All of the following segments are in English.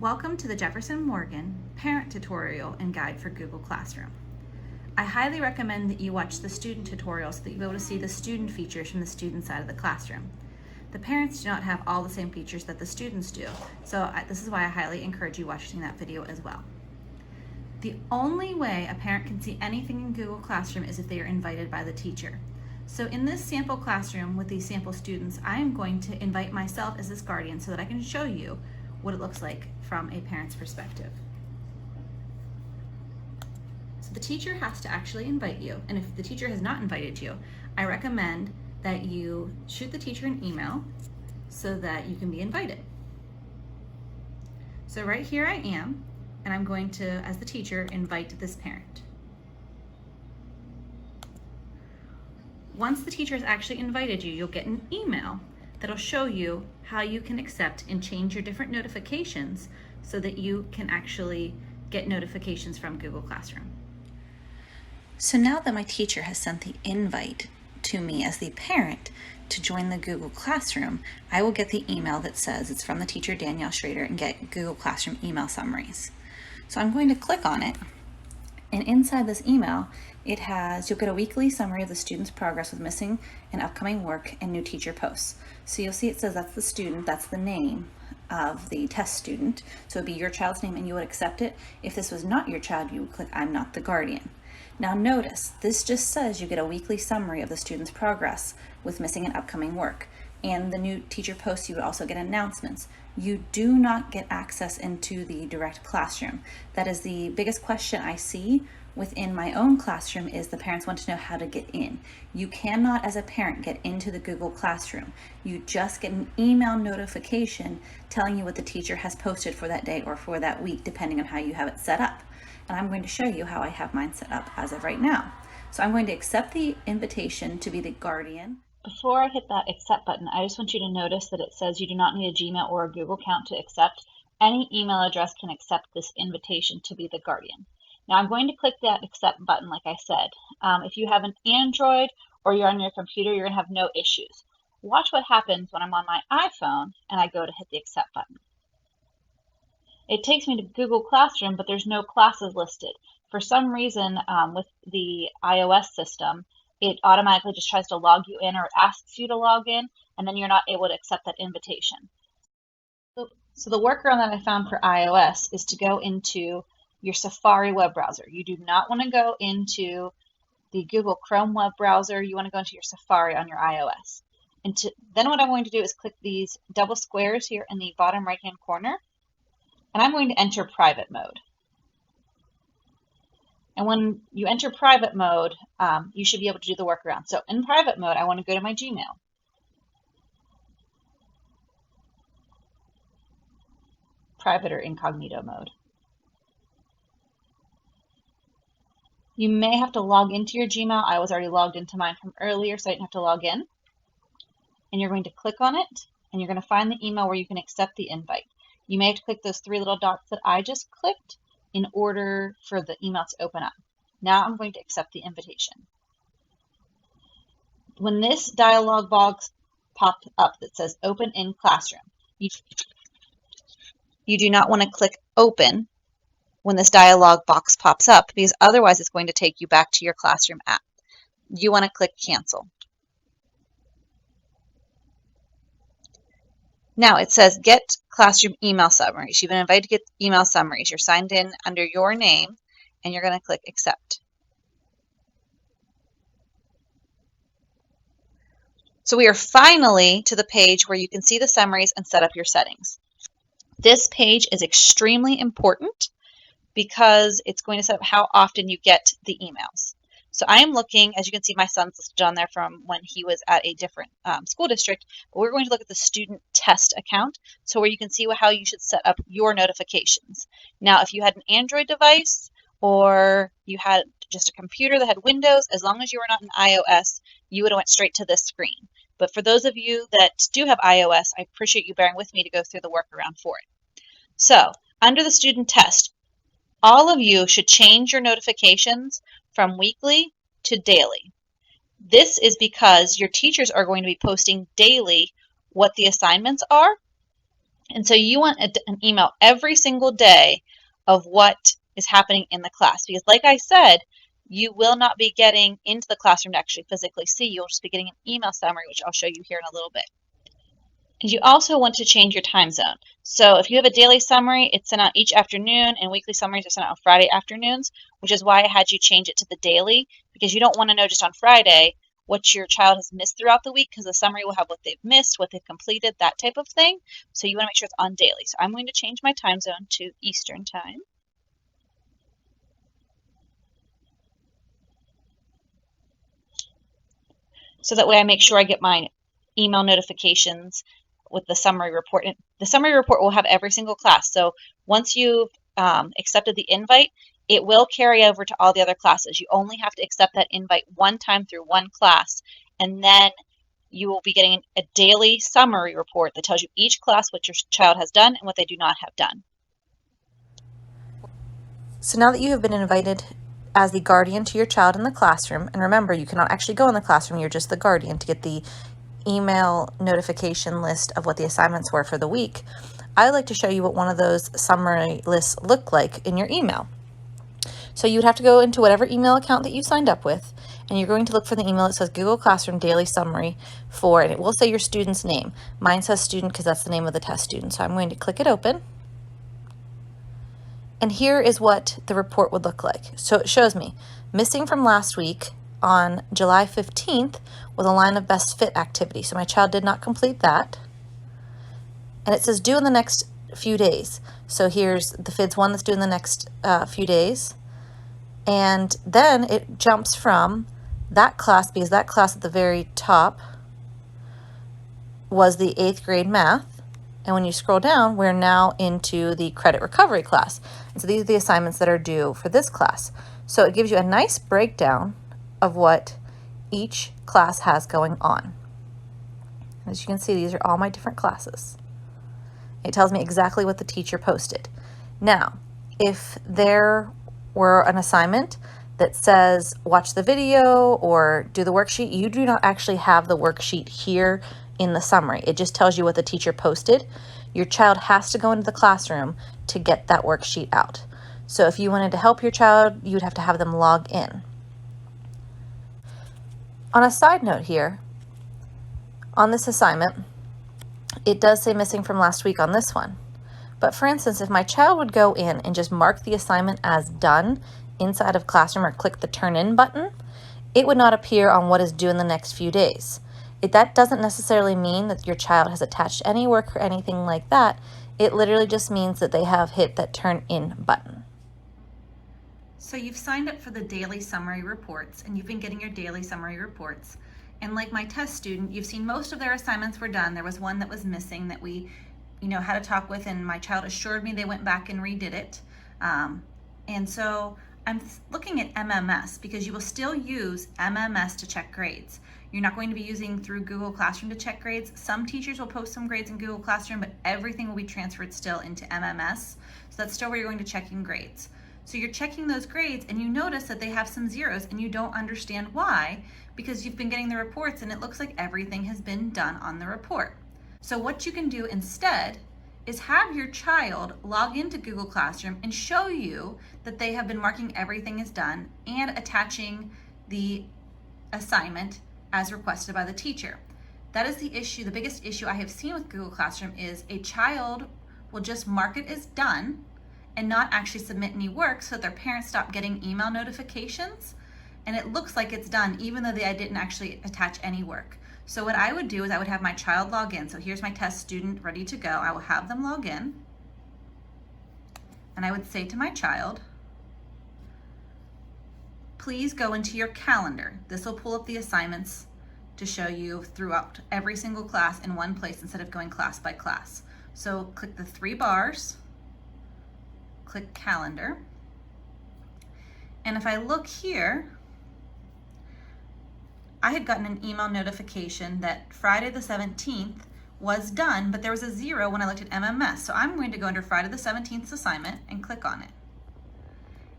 Welcome to the Jefferson Morgan Parent Tutorial and Guide for Google Classroom. I highly recommend that you watch the student tutorial so that you'll be able to see the student features from the student side of the classroom. The parents do not have all the same features that the students do, so this is why I highly encourage you watching that video as well. The only way a parent can see anything in Google Classroom is if they are invited by the teacher. So in this sample classroom with these sample students, I am going to invite myself as this guardian so that I can show you what it looks like from a parent's perspective. So the teacher has to actually invite you, and if the teacher has not invited you, I recommend that you shoot the teacher an email so that you can be invited. So right here I am, and I'm going to, as the teacher, invite this parent. Once the teacher has actually invited you, you'll get an email that'll show you how you can accept and change your different notifications so that you can actually get notifications from Google Classroom. So now that my teacher has sent the invite to me as the parent to join the Google Classroom, I will get the email that says it's from the teacher Danielle Schrader and get Google Classroom email summaries. So I'm going to click on it, and inside this email, you'll get a weekly summary of the student's progress with missing and upcoming work and new teacher posts. So you'll see it says that's the student, that's the name of the test student. So it'd be your child's name and you would accept it. If this was not your child, you would click I'm not the guardian. Now notice, this just says you get a weekly summary of the student's progress with missing and upcoming work. And the new teacher posts, you would also get announcements. You do not get access into the direct classroom. That is the biggest question I see within my own classroom, is the parents want to know how to get in. You cannot, as a parent, get into the Google Classroom. You just get an email notification telling you what the teacher has posted for that day or for that week, depending on how you have it set up. And I'm going to show you how I have mine set up as of right now. So I'm going to accept the invitation to be the guardian. Before I hit that accept button, I just want you to notice that it says you do not need a Gmail or a Google account to accept. Any email address can accept this invitation to be the guardian. Now I'm going to click that accept button like I said. If you have an Android or you're on your computer, you're going to have no issues. Watch what happens when I'm on my iPhone and I go to hit the accept button. It takes me to Google Classroom, but there's no classes listed. For some reason, with the iOS system, it automatically just tries to log you in or asks you to log in, and then you're not able to accept that invitation. So the workaround that I found for iOS is to go into your Safari web browser. You do not want to go into the Google Chrome web browser. You want to go into your Safari on your iOS. And then what I'm going to do is click these double squares here in the bottom right-hand corner, and I'm going to enter private mode. And when you enter private mode, you should be able to do the workaround. So in private mode, I want to go to my Gmail. Private or incognito mode. You may have to log into your Gmail. I was already logged into mine from earlier, so I didn't have to log in. And you're going to click on it, and you're going to find the email where you can accept the invite. You may have to click those three little dots that I just clicked in order for the email to open up. Now I'm going to accept the invitation. When this dialog box pops up that says Open in Classroom, you do not want to click Open when this dialog box pops up, because otherwise it's going to take you back to your Classroom app. You want to click Cancel. Now it says Get Classroom Email Summaries. You've been invited to get email summaries. You're signed in under your name, and you're going to click Accept. So we are finally to the page where you can see the summaries and set up your settings. This page is extremely important because it's going to set up how often you get the emails. So I am looking, as you can see, my son's listed on there from when he was at a different school district, but we're going to look at the student test account, so where you can see how you should set up your notifications. Now, if you had an Android device or you had just a computer that had Windows, as long as you were not an iOS, you would have went straight to this screen. But for those of you that do have iOS, I appreciate you bearing with me to go through the workaround for it. So, under the student test, all of you should change your notifications from weekly to daily. This is because your teachers are going to be posting daily what the assignments are And so you want an email every single day of what is happening in the class. Because like I said, you will not be getting into the classroom to actually physically see. You'll just be getting an email summary, which I'll show you here in a little bit. And you also want to change your time zone. So if you have a daily summary, it's sent out each afternoon, and weekly summaries are sent out on Friday afternoons, which is why I had you change it to the daily, because you don't want to know just on Friday what your child has missed throughout the week, because the summary will have what they've missed, what they've completed, that type of thing. So you want to make sure it's on daily. So I'm going to change my time zone to Eastern time. So that way I make sure I get my email notifications with the summary report. And the summary report will have every single class. So once you've accepted the invite, it will carry over to all the other classes. You only have to accept that invite one time through one class, and then you will be getting a daily summary report that tells you each class what your child has done and what they do not have done. So now that you have been invited as the guardian to your child in the classroom, and remember, you cannot actually go in the classroom, you're just the guardian to get the email notification list of what the assignments were for the week, I'd like to show you what one of those summary lists look like in your email. So you would have to go into whatever email account that you signed up with, and you're going to look for the email that says Google Classroom Daily Summary for, and it will say your student's name. Mine says student because that's the name of the test student. So I'm going to click it open. And here is what the report would look like. So it shows me missing from last week on July 15th was a line of best fit activity. So my child did not complete that. And it says due in the next few days. So here's the FIDS one that's due in the next few days. And then it jumps from that class, because that class at the very top was the 8th grade math. And when you scroll down, we're now into the credit recovery class. And so these are the assignments that are due for this class. So it gives you a nice breakdown of what each class has going on. As you can see, these are all my different classes. It tells me exactly what the teacher posted. Now, if there were an assignment that says watch the video or do the worksheet, you do not actually have the worksheet here in the summary. It just tells you what the teacher posted. Your child has to go into the classroom to get that worksheet out. So if you wanted to help your child, you would have to have them log in. On a side note here, on this assignment, it does say missing from last week on this one. But for instance, if my child would go in and just mark the assignment as done inside of Classroom or click the turn in button, it would not appear on what is due in the next few days. That doesn't necessarily mean that your child has attached any work or anything like that. It literally just means that they have hit that turn in button. So you've signed up for the daily summary reports, and you've been getting your daily summary reports. And like my test student, you've seen most of their assignments were done. There was one that was missing that we, had a talk with, and my child assured me they went back and redid it. And so I'm looking at MMS because you will still use MMS to check grades. You're not going to be using through Google Classroom to check grades. Some teachers will post some grades in Google Classroom, but everything will be transferred still into MMS. So that's still where you're going to check in grades. So you're checking those grades and you notice that they have some zeros and you don't understand why, because you've been getting the reports and it looks like everything has been done on the report. So what you can do instead is have your child log into Google Classroom and show you that they have been marking everything is done and attaching the assignment as requested by the teacher. That is the issue. The biggest issue I have seen with Google Classroom is a child will just mark it as done and not actually submit any work, so that their parents stop getting email notifications and it looks like it's done even though I didn't actually attach any work. So what I would do is I would have my child log in. So here's my test student ready to go. I will have them log in and I would say to my child, please go into your calendar. This will pull up the assignments to show you throughout every single class in one place instead of going class by class. So click the 3 bars, click calendar. And if I look here, I had gotten an email notification that Friday the 17th was done, but there was a 0 when I looked at MMS. So I'm going to go under Friday the 17th assignment and click on it.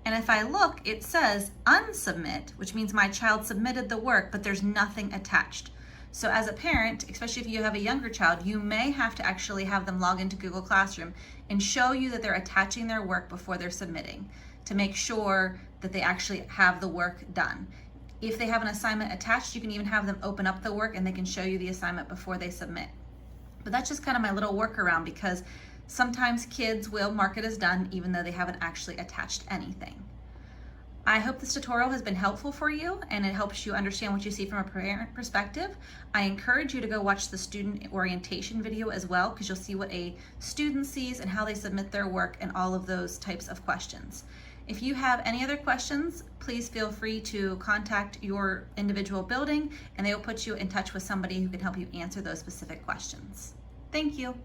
And if I look, it says unsubmit, which means my child submitted the work, but there's nothing attached. So as a parent, especially if you have a younger child, you may have to actually have them log into Google Classroom and show you that they're attaching their work before they're submitting to make sure that they actually have the work done. If they have an assignment attached, you can even have them open up the work and they can show you the assignment before they submit. But that's just kind of my little workaround, because sometimes kids will mark it as done even though they haven't actually attached anything. I hope this tutorial has been helpful for you and it helps you understand what you see from a parent perspective. I encourage you to go watch the student orientation video as well, because you'll see what a student sees and how they submit their work and all of those types of questions. If you have any other questions, please feel free to contact your individual building and they will put you in touch with somebody who can help you answer those specific questions. Thank you.